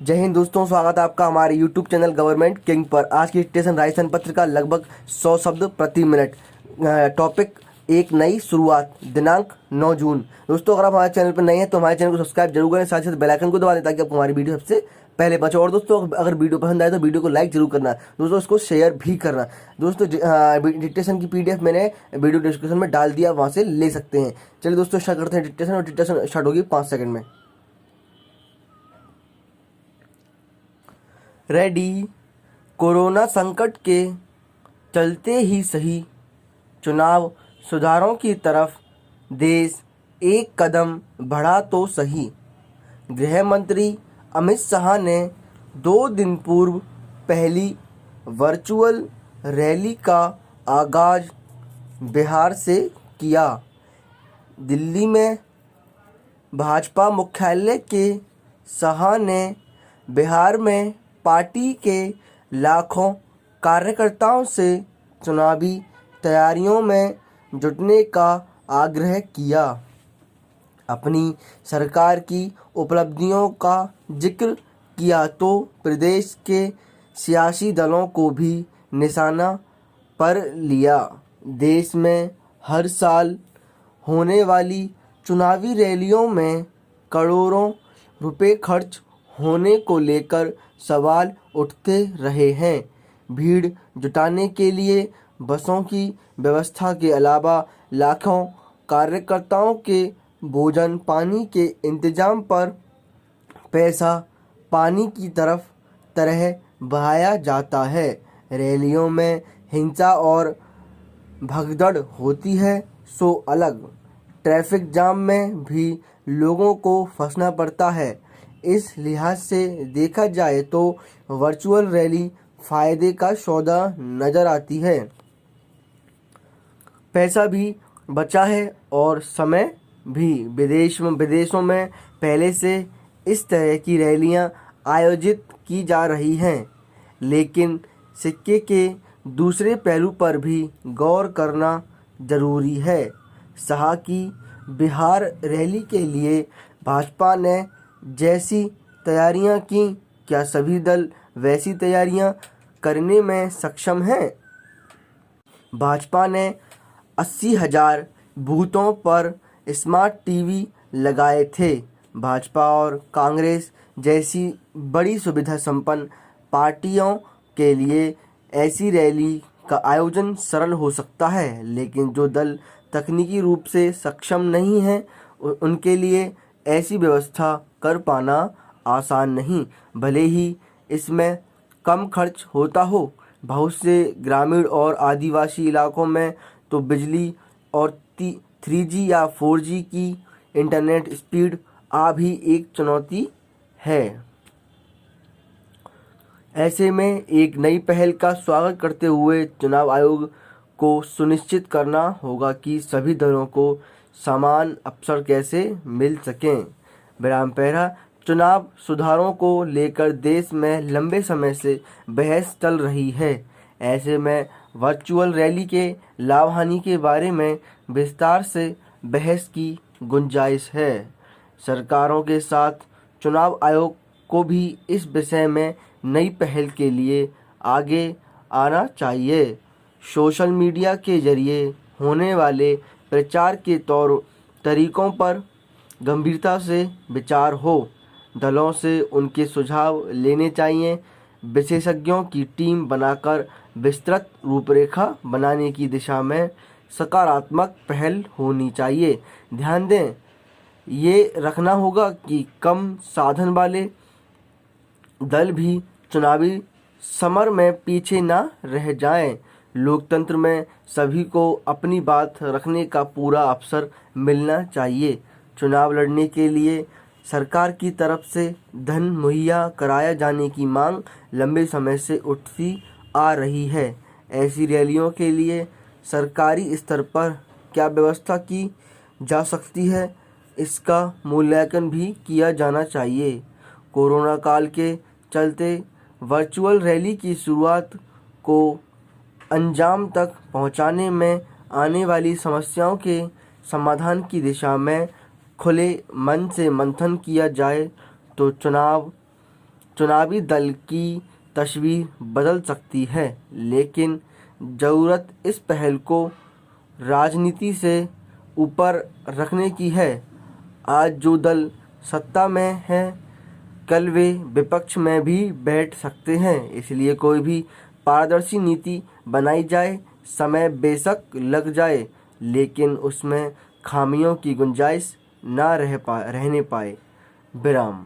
जय हिंद दोस्तों, स्वागत है आपका हमारे यूट्यूब चैनल गवर्नमेंट किंग पर। आज की स्टेशन राजस्थान पत्रिका लगभग 100 शब्द प्रति मिनट। टॉपिक एक नई शुरुआत, दिनांक 9 जून। दोस्तों, अगर आप हमारे चैनल पर नए हैं तो हमारे चैनल को सब्सक्राइब जरूर करें, साथ ही साथ बेल आइकन को दबा दें ताकि आपको हमारी वीडियो सबसे पहले पहुंचे। और दोस्तों, अगर वीडियो पसंद आए तो वीडियो को लाइक जरूर करना दोस्तों, उसको शेयर भी करना दोस्तों। डिक्टेशन की PDF मैंने वीडियो डिस्क्रिप्शन में डाल दिया, वहां से ले सकते हैं। चलिए दोस्तों, स्टार्ट करते हैं डिक्टेशन। और डिक्टेशन स्टार्ट होगी 5 सेकंड में। रेडी। कोरोना संकट के चलते ही सही, चुनाव सुधारों की तरफ देश एक कदम बढ़ा तो सही। गृह मंत्री अमित शाह ने 2 दिन पूर्व पहली वर्चुअल रैली का आगाज बिहार से किया। दिल्ली में भाजपा मुख्यालय के शाह ने बिहार में पार्टी के लाखों कार्यकर्ताओं से चुनावी तैयारियों में जुटने का आग्रह किया। अपनी सरकार की उपलब्धियों का जिक्र किया तो प्रदेश के सियासी दलों को भी निशाना पर लिया। देश में हर साल होने वाली चुनावी रैलियों में करोड़ों रुपए खर्च होने को लेकर सवाल उठते रहे हैं। भीड़ जुटाने के लिए बसों की व्यवस्था के अलावा लाखों कार्यकर्ताओं के भोजन पानी के इंतजाम पर पैसा पानी की तरह बहाया जाता है। रैलियों में हिंसा और भगदड़ होती है सो अलग। ट्रैफिक जाम में भी लोगों को फंसना पड़ता है। इस लिहाज से देखा जाए तो वर्चुअल रैली फायदे का सौदा नजर आती है। पैसा भी बचा है और समय भी। विदेशों में पहले से इस तरह की रैलियां आयोजित की जा रही हैं, लेकिन सिक्के के दूसरे पहलू पर भी गौर करना जरूरी है। शाह की बिहार रैली के लिए भाजपा ने जैसी तैयारियां की, क्या सभी दल वैसी तैयारियां करने में सक्षम हैं? भाजपा ने 80,000 बूथों पर स्मार्ट टीवी लगाए थे। भाजपा और कांग्रेस जैसी बड़ी सुविधा संपन्न पार्टियों के लिए ऐसी रैली का आयोजन सरल हो सकता है, लेकिन जो दल तकनीकी रूप से सक्षम नहीं हैं उनके लिए ऐसी व्यवस्था कर पाना आसान नहीं। भले ही इसमें कम खर्च होता हो, बहुत से ग्रामीण और आदिवासी इलाकों में तो बिजली और 3G या 4G की इंटरनेट स्पीड भी एक चुनौती है। ऐसे में एक नई पहल का स्वागत करते हुए चुनाव आयोग को सुनिश्चित करना होगा कि सभी दलों को समान अवसर कैसे मिल सकें। विराम पहला। चुनाव सुधारों को लेकर देश में लंबे समय से बहस चल रही है। ऐसे में वर्चुअल रैली के लाभ हानि के बारे में विस्तार से बहस की गुंजाइश है। सरकारों के साथ चुनाव आयोग को भी इस विषय में नई पहल के लिए आगे आना चाहिए। सोशल मीडिया के जरिए होने वाले प्रचार के तौर तरीकों पर गंभीरता से विचार हो। दलों से उनके सुझाव लेने चाहिए। विशेषज्ञों की टीम बनाकर विस्तृत रूपरेखा बनाने की दिशा में सकारात्मक पहल होनी चाहिए। ध्यान दें, ये रखना होगा कि कम साधन वाले दल भी चुनावी समर में पीछे ना रह जाएं। लोकतंत्र में सभी को अपनी बात रखने का पूरा अवसर मिलना चाहिए। चुनाव लड़ने के लिए सरकार की तरफ से धन मुहैया कराया जाने की मांग लंबे समय से उठती आ रही है। ऐसी रैलियों के लिए सरकारी स्तर पर क्या व्यवस्था की जा सकती है, इसका मूल्यांकन भी किया जाना चाहिए। कोरोना काल के चलते वर्चुअल रैली की शुरुआत को अंजाम तक पहुंचाने में आने वाली समस्याओं के समाधान की दिशा में खुले मन से मंथन किया जाए तो चुनाव चुनावी दल की तस्वीर बदल सकती है, लेकिन ज़रूरत इस पहल को राजनीति से ऊपर रखने की है। आज जो दल सत्ता में है, कल वे विपक्ष में भी बैठ सकते हैं, इसलिए कोई भी पारदर्शी नीति बनाई जाए, समय बेशक लग जाए, लेकिन उसमें खामियों की गुंजाइश ना रहने पाए। विराम।